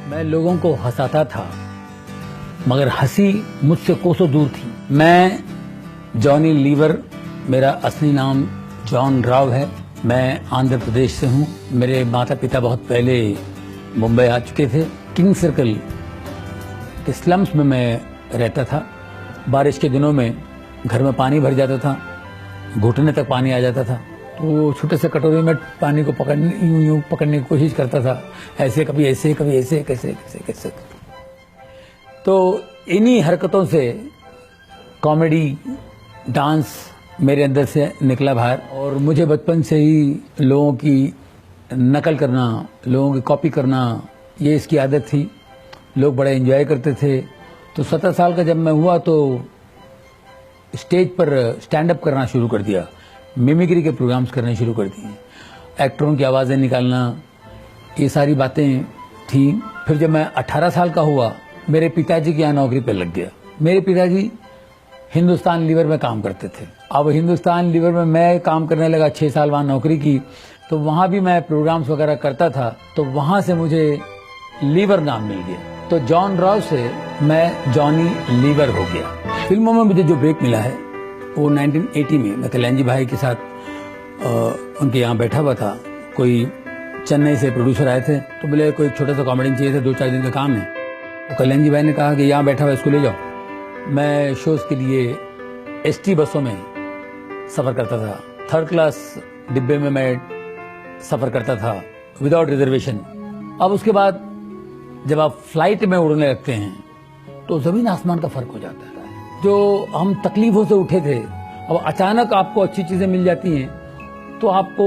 मैं लोगों को हंसाता था मगर हंसी मुझसे कोसों दूर थी। मैं जॉनी लीवर, मेरा असली नाम जॉन राव है। मैं आंध्र प्रदेश से हूँ। मेरे माता पिता बहुत पहले मुंबई आ चुके थे। किंग सर्कल के स्लम्स में मैं रहता था। बारिश के दिनों में घर में पानी भर जाता था, घुटने तक पानी आ जाता था। तो छोटे से कटोरे में पानी को यूं पकड़ने की कोशिश करता था, ऐसे कभी ऐसे कभी ऐसे, कैसे कैसे कैसे। तो इन्हीं हरकतों से कॉमेडी, डांस मेरे अंदर से निकला बाहर। और मुझे बचपन से ही लोगों की नकल करना, लोगों की कॉपी करना, ये इसकी आदत थी। लोग बड़ा एंजॉय करते थे। तो 17 साल का जब मैं हुआ तो स्टेज पर स्टैंड अप करना शुरू कर दिया, मिमिक्री के प्रोग्राम्स करने शुरू कर दिए, एक्टरों की आवाज़ें निकालना, ये सारी बातें थी। फिर जब मैं 18 साल का हुआ, मेरे पिताजी की यहाँ नौकरी पर लग गया। मेरे पिताजी हिंदुस्तान लीवर में काम करते थे। अब हिंदुस्तान लीवर में मैं काम करने लगा, 6 साल वहाँ नौकरी की। तो वहाँ भी मैं प्रोग्राम्स वगैरह करता था, तो वहाँ से मुझे लीवर नाम मिल गया। तो जॉन राव से मैं जॉनी लीवर हो गया। फिल्मों में मुझे जो ब्रेक मिला है वो 1980 में मैं कल्याण जी भाई के साथ उनके यहाँ बैठा हुआ था। कोई चेन्नई से प्रोड्यूसर आए थे, तो बोले कोई छोटा सा कॉमेडी चाहिए था, 2-4 दिन का काम है। तो कल्याण जी भाई ने कहा कि यहाँ बैठा हुआ इसको ले जाओ। मैं शोज के लिए ST बसों में सफ़र करता था। 3rd क्लास डिब्बे में मैं सफ़र करता था विदाउट रिजर्वेशन। अब उसके बाद जब आप फ्लाइट में उड़ने लगते हैं तो ज़मीन आसमान का फ़र्क हो जाता है। जो हम तकलीफ़ों से उठे थे, अब अचानक आपको अच्छी चीज़ें मिल जाती हैं तो आपको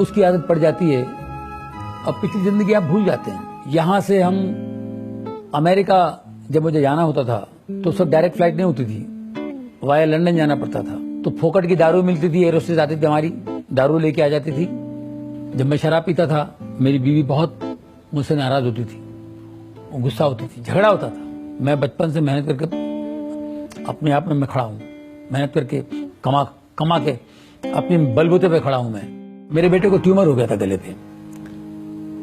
उसकी आदत पड़ जाती है। अब पिछली ज़िंदगी आप भूल जाते हैं। यहाँ से हम अमेरिका जब मुझे जाना होता था तो सब डायरेक्ट फ्लाइट नहीं होती थी, वाया लंदन जाना पड़ता था। तो फोकट की दारू मिलती थी, एरोस्टेज आती थी, हमारी दारू लेके आ जाती थी। जब मैं शराब पीता था, मेरी बीवी बहुत मुझसे नाराज होती थी, वो गुस्सा होती थी, झगड़ा होता था। मैं बचपन से मेहनत करके अपने आप में मैं खड़ा हूँ, मेहनत करके कमा के अपने बलबूते पे खड़ा हूँ मैं। मेरे बेटे को ट्यूमर हो गया था गले पे।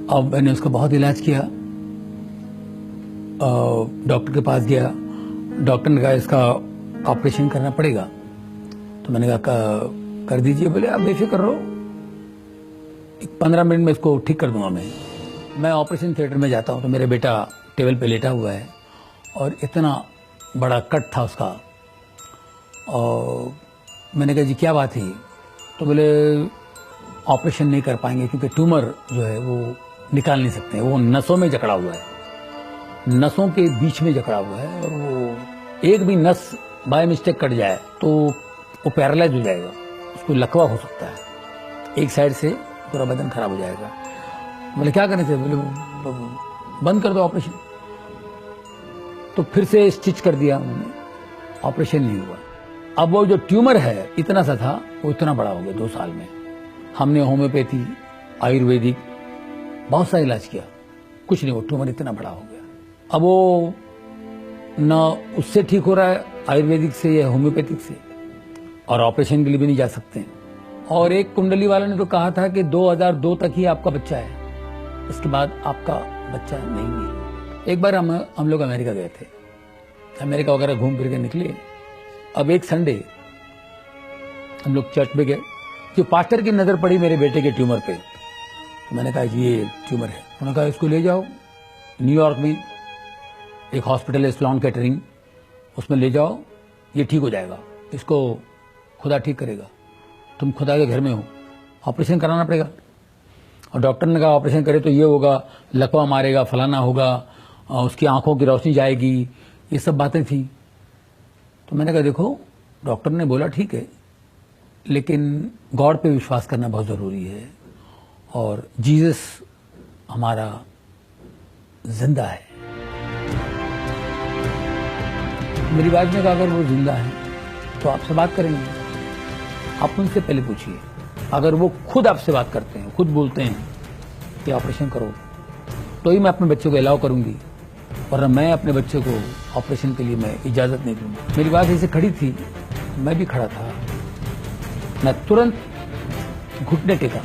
अब मैंने उसका बहुत इलाज किया, डॉक्टर के पास गया। डॉक्टर ने कहा इसका ऑपरेशन करना पड़ेगा। तो मैंने कहा कर दीजिए। बोले आप बेफिक्र रहो, 15 मिनट में इसको ठीक कर दूंगा मैं ऑपरेशन थिएटर में जाता हूँ तो मेरा बेटा टेबल पे लेटा हुआ है और इतना बड़ा कट था उसका। और मैंने कहा जी क्या बात है? तो बोले ऑपरेशन नहीं कर पाएंगे क्योंकि ट्यूमर जो है वो निकाल नहीं सकते, वो नसों में जकड़ा हुआ है, नसों के बीच में जकड़ा हुआ है। और वो एक भी नस बाय मिस्टेक कट जाए तो वो पैरालाइज हो जाएगा, उसको लकवा हो सकता है, एक साइड से पूरा बदन खराब हो जाएगा। बोले क्या करने थे? बोले बंद कर दो ऑपरेशन। तो फिर से स्टिच कर दिया उन्होंने, ऑपरेशन नहीं हुआ। अब वो जो ट्यूमर है इतना सा था, वो इतना बड़ा हो गया 2 साल में। हमने होम्योपैथी, आयुर्वेदिक बहुत सा इलाज किया, कुछ नहीं, वो ट्यूमर इतना बड़ा हो गया। अब वो न उससे ठीक हो रहा है आयुर्वेदिक से या होम्योपैथिक से, और ऑपरेशन के लिए भी नहीं जा सकते। और एक कुंडली वाला ने तो कहा था कि 2002 तक ही आपका बच्चा है, इसके बाद आपका बच्चा नहीं है। एक बार हम लोग अमेरिका गए थे, अमेरिका वगैरह घूम फिर के निकले। अब एक संडे हम लोग चर्च में गए, जो पास्टर की नज़र पड़ी मेरे बेटे के ट्यूमर पे। तो मैंने कहा जी ये ट्यूमर है। उन्होंने कहा इसको ले जाओ न्यूयॉर्क में एक हॉस्पिटल है स्लॉन कैटरिंग, उसमें ले जाओ, ये ठीक हो जाएगा, इसको खुदा ठीक करेगा, तुम खुदा के घर में हो, ऑपरेशन कराना पड़ेगा। और डॉक्टर ने कहा ऑपरेशन करे तो ये होगा, लकवा मारेगा, फलाना होगा, उसकी आंखों की रोशनी जाएगी, ये सब बातें थी। तो मैंने कहा देखो डॉक्टर ने बोला ठीक है, लेकिन गॉड पे विश्वास करना बहुत ज़रूरी है, और जीसस हमारा जिंदा है। मेरी वाइफ ने कहा अगर वो जिंदा है तो आपसे बात करेंगे, आप उनसे पहले पूछिए। अगर वो खुद आपसे बात करते हैं, खुद बोलते हैं कि ऑपरेशन करो, तो ही मैं अपने बच्चे को अलाउ करूंगी, वरना मैं अपने बच्चे को ऑपरेशन के लिए मैं इजाज़त नहीं दूंगी। मेरी वाइफ ऐसे खड़ी थी, मैं भी खड़ा था, मैं तुरंत घुटने टेका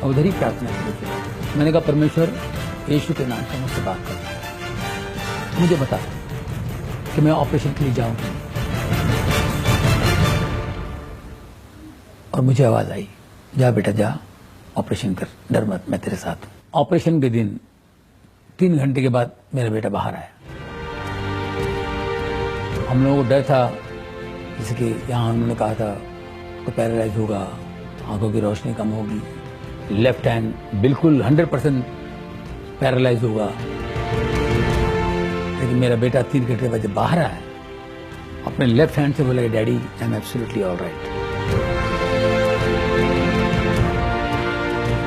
और उधर ही प्रार्थना की। मैंने कहा परमेश्वर यीशु के नाम से मुझसे बात कर, मुझे बता कि मैं ऑपरेशन के लिए जाऊं। और मुझे आवाज आई, जा बेटा जा, ऑपरेशन कर, डर मत, मैं तेरे साथ हूं। ऑपरेशन के दिन 3 घंटे के बाद मेरा बेटा बाहर आया। हम लोगों को डर था, जैसे कि यहाँ उन्होंने कहा था तो पैरालाइज होगा, आंखों की रोशनी कम होगी, लेफ्ट हैंड बिल्कुल 100% पैरालाइज होगा। लेकिन मेरा बेटा 3 घंटे बाद जब बाहर आया, अपने लेफ्ट हैंड से बोला, daddy I am absolutely all right.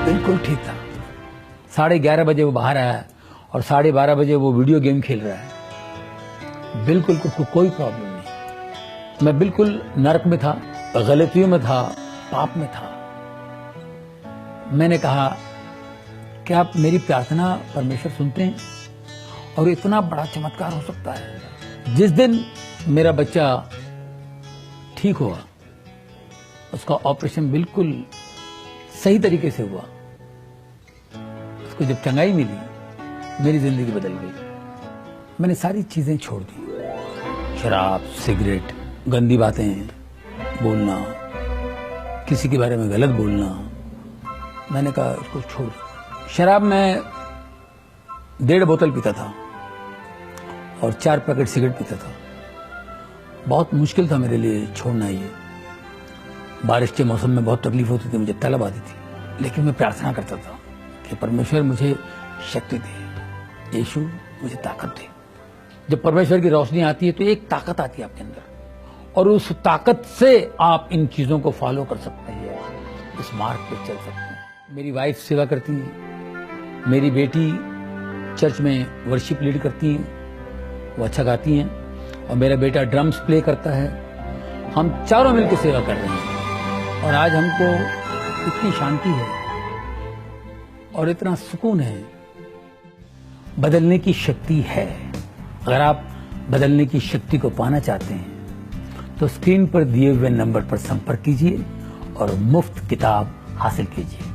बिल्कुल ठीक था। 11:30 बजे वो बाहर आया और 12:30 बजे वो वीडियो गेम खेल रहा है। बिल्कुल उसको कोई प्रॉब्लम नहीं। मैं बिल्कुल नरक में था, गलतियों में था, पाप में था। मैंने कहा कि आप मेरी प्रार्थना परमेश्वर सुनते हैं और इतना बड़ा चमत्कार हो सकता है। जिस दिन मेरा बच्चा ठीक हुआ, उसका ऑपरेशन बिल्कुल सही तरीके से हुआ, उसको जब चंगाई मिली, मेरी जिंदगी बदल गई। मैंने सारी चीजें छोड़ दी, शराब, सिगरेट, गंदी बातें बोलना, किसी के बारे में गलत बोलना। मैंने कहा इसको छोड़। शराब मैं 1.5 बोतल पीता था और 4 पैकेट सिगरेट पीता था। बहुत मुश्किल था मेरे लिए छोड़ना ये। बारिश के मौसम में बहुत तकलीफ होती थी, मुझे तलब आती थी, लेकिन मैं प्रार्थना करता था कि परमेश्वर मुझे शक्ति दे, यीशु मुझे ताकत दे। जब परमेश्वर की रोशनी आती है तो एक ताकत आती है आपके अंदर, और उस ताकत से आप इन चीजों को फॉलो कर सकते हैं, इस मार्ग पे चल सकते हैं। मेरी वाइफ सेवा करती है, मेरी बेटी चर्च में वर्शिप लीड करती है, वो अच्छा गाती हैं, और मेरा बेटा ड्रम्स प्ले करता है। हम चारों मिलकर सेवा कर रहे हैं और आज हमको इतनी शांति है और इतना सुकून है। बदलने की शक्ति है। अगर आप बदलने की शक्ति को पाना चाहते हैं तो स्क्रीन पर दिए हुए नंबर पर संपर्क कीजिए और मुफ्त किताब हासिल कीजिए।